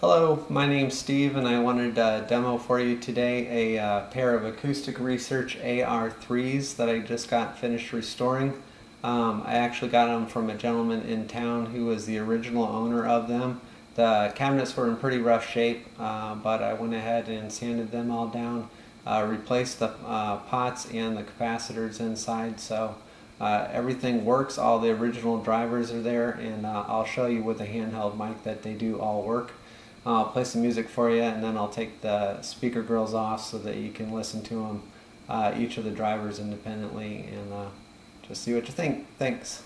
Hello, my name's Steve and I wanted to demo for you today a pair of Acoustic Research AR-3s that I just got finished restoring. I actually got them from a gentleman in town who was the original owner of them. The cabinets were in pretty rough shape, but I went ahead and sanded them all down, replaced the pots and the capacitors inside, so everything works. All the original drivers are there, and I'll show you with a handheld mic that they do all work. I'll play some music for you, and then I'll take the speaker grills off so that you can listen to them, each of the drivers independently, and just see what you think. Thanks.